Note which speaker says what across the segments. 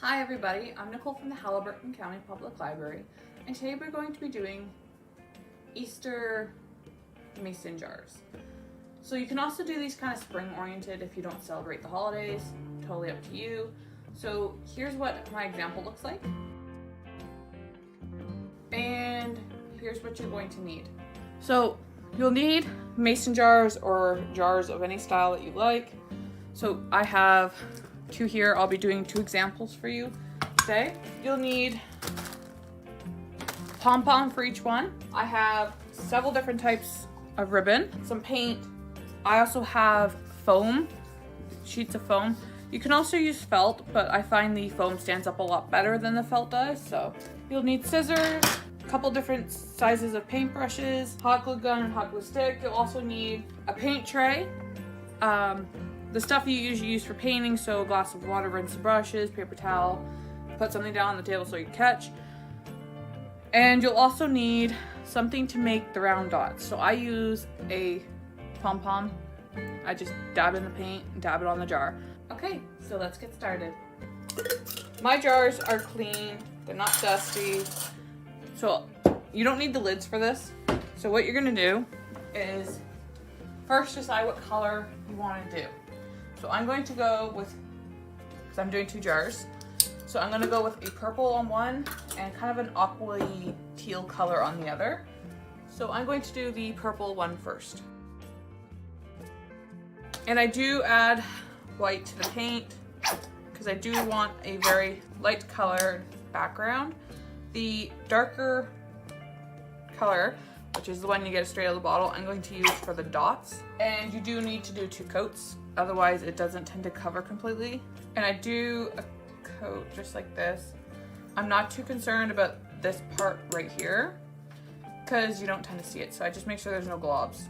Speaker 1: Hi everybody, I'm Nicole from the Halliburton County Public Library, and today we're going to be doing Easter mason jars. So you can also do these kind of spring oriented if you don't celebrate the holidays, totally up to you. So here's what my example looks like. And here's what you're going to need. So you'll need mason jars or jars of any style that you like. So I have two here. I'll be doing two examples for you today. You'll need pom-pom for each one. I have several different types of ribbon, some paint. I also have foam, sheets of foam. You can also use felt, but I find the foam stands up a lot better than the felt does. So you'll need scissors, a couple different sizes of paintbrushes, hot glue gun and hot glue stick. You'll also need a paint tray. The stuff you usually use for painting, so a glass of water, rinse the brushes, paper towel, put something down on the table so you catch. And you'll also need something to make the round dots. So I use a pom-pom. I just dab in the paint and dab it on the jar. Okay, so let's get started. My jars are clean, they're not dusty. So you don't need the lids for this. So what you're gonna do is first decide what color you wanna do. So I'm going to go with, because I'm doing two jars, so I'm going to go with a purple on one and kind of an aqua-y teal color on the other. So I'm going to do the purple one first. And I do add white to the paint because I do want a very light colored background. The darker color, which is the one you get straight out of the bottle, I'm going to use for the dots. And you do need to do two coats, otherwise it doesn't tend to cover completely. And I do a coat just like this. I'm not too concerned about this part right here because you don't tend to see it, so I just make sure there's no globs.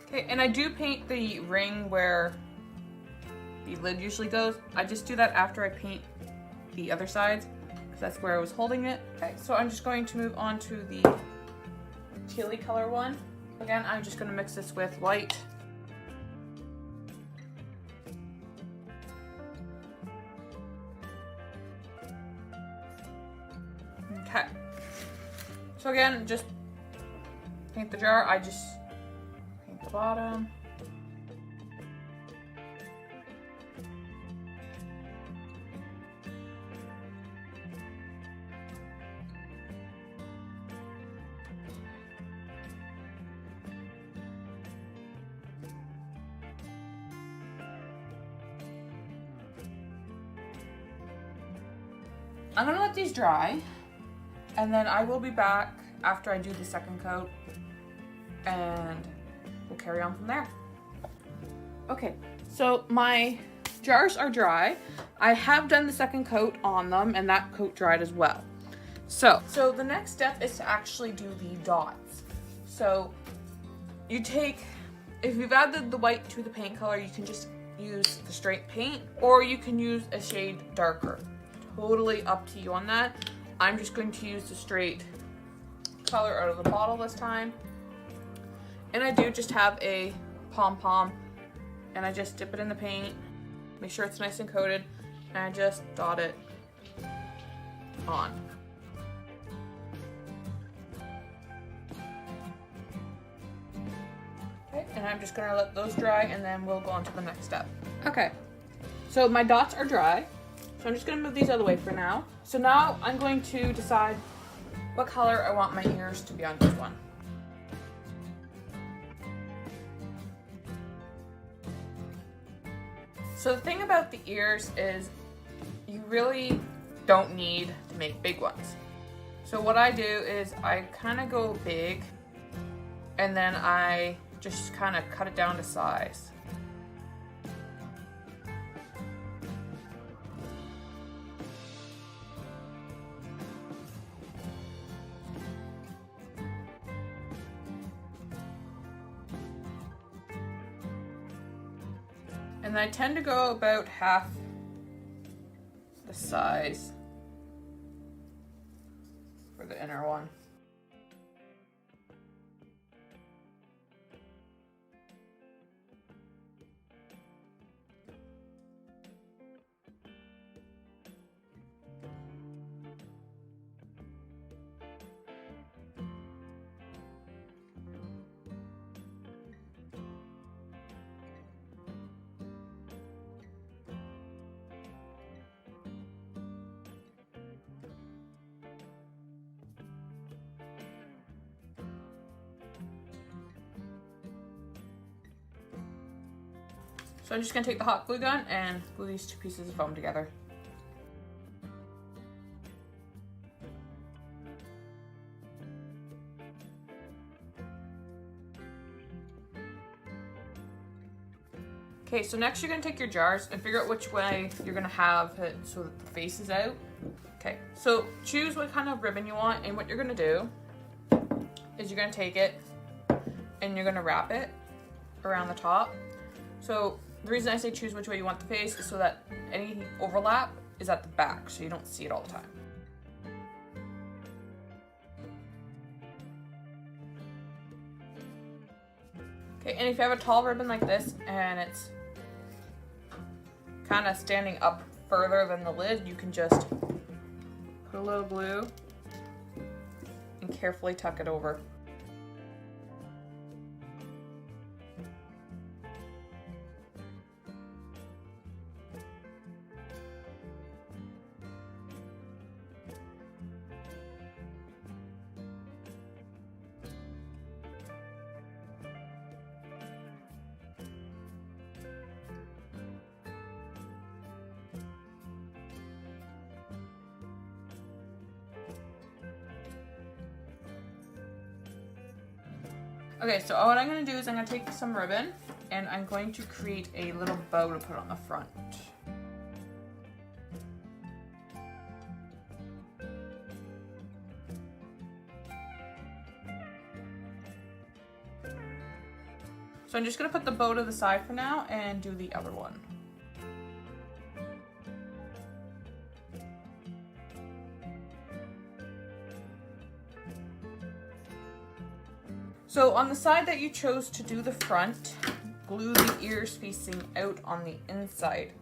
Speaker 1: Okay, and I do paint the ring where the lid usually goes. I just do that after I paint the other sides because that's where I was holding it. Okay, so I'm just going to move on to the tealy color one. Again, I'm just going to mix this with white. Okay, so again, just paint the jar. I just paint the bottom. I'm gonna let these dry, and then I will be back after I do the second coat, and we'll carry on from there. Okay, so my jars are dry. I have done the second coat on them, and that coat dried as well. So the next step is to actually do the dots. So you take, if you've added the white to the paint color, you can just use the straight paint, or you can use a shade darker. Totally up to you on that. I'm just going to use the straight color out of the bottle this time. And I do just have a pom-pom, and I just dip it in the paint, make sure it's nice and coated, and I just dot it on. Okay, and I'm just gonna let those dry, and then we'll go on to the next step. Okay, so my dots are dry. So I'm just gonna move these out of the way for now. So now I'm going to decide what color I want my ears to be on each one. So the thing about the ears is you really don't need to make big ones. So what I do is I kind of go big, and then I just kind of cut it down to size. And I tend to go about half the size for the inner one. So I'm just gonna take the hot glue gun and glue these two pieces of foam together. Okay, so next you're gonna take your jars and figure out which way you're gonna have it so that the face is out. Okay, so choose what kind of ribbon you want, and what you're gonna do is you're gonna take it and you're gonna wrap it around the top. So the reason I say choose which way you want the face is so that any overlap is at the back, so you don't see it all the time. Okay, and if you have a tall ribbon like this and it's kind of standing up further than the lid, you can just put a little glue and carefully tuck it over. Okay, so what I'm going to do is I'm going to take some ribbon and I'm going to create a little bow to put on the front. So I'm just going to put the bow to the side for now and do the other one. So on the side that you chose to do the front, glue the ears facing out on the inside.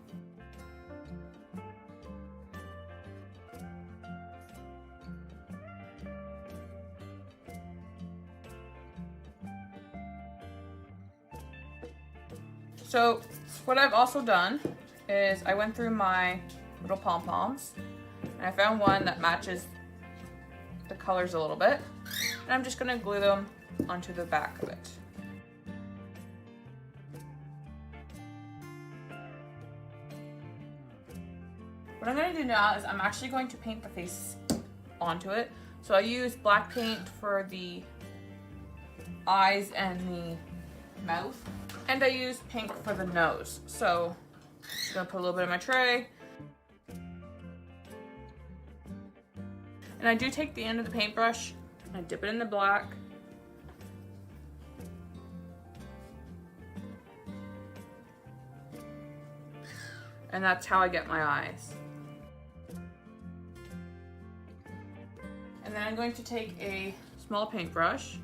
Speaker 1: So what I've also done is I went through my little pom-poms and I found one that matches the colors a little bit, and I'm just going to glue them onto the back of it. What I'm going to do now is I'm actually going to paint the face onto it. So I use black paint for the eyes and the mouth, and I use pink for the nose. So I'm going to put a little bit in my tray. And I do take the end of the paintbrush and I dip it in the black. And that's how I get my eyes. And then I'm going to take a small paintbrush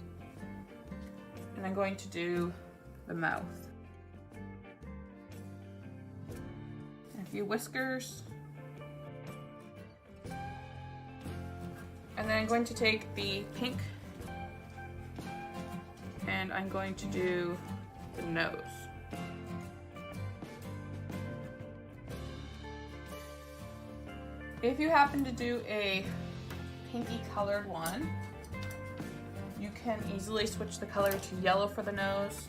Speaker 1: and I'm going to do the mouth. And a few whiskers. And then I'm going to take the pink and I'm going to do the nose. If you happen to do a pinky colored one, you can easily switch the color to yellow for the nose.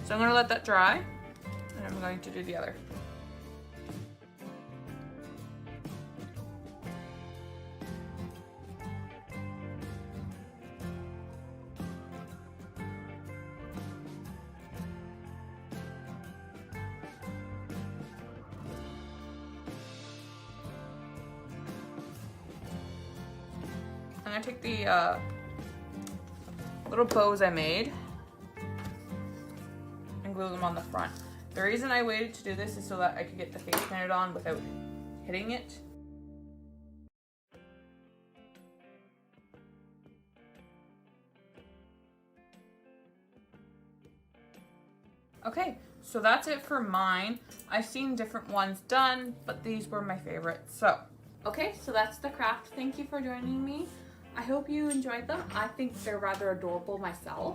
Speaker 1: So I'm going to let that dry and I'm going to do the other. I'm gonna take the little bows I made and glue them on the front. The reason I waited to do this is so that I could get the face painted on without hitting it. Okay, so that's it for mine. I've seen different ones done, but these were my favorites. So, okay, so that's the craft. Thank you for joining me. I hope you enjoyed them. I think they're rather adorable myself.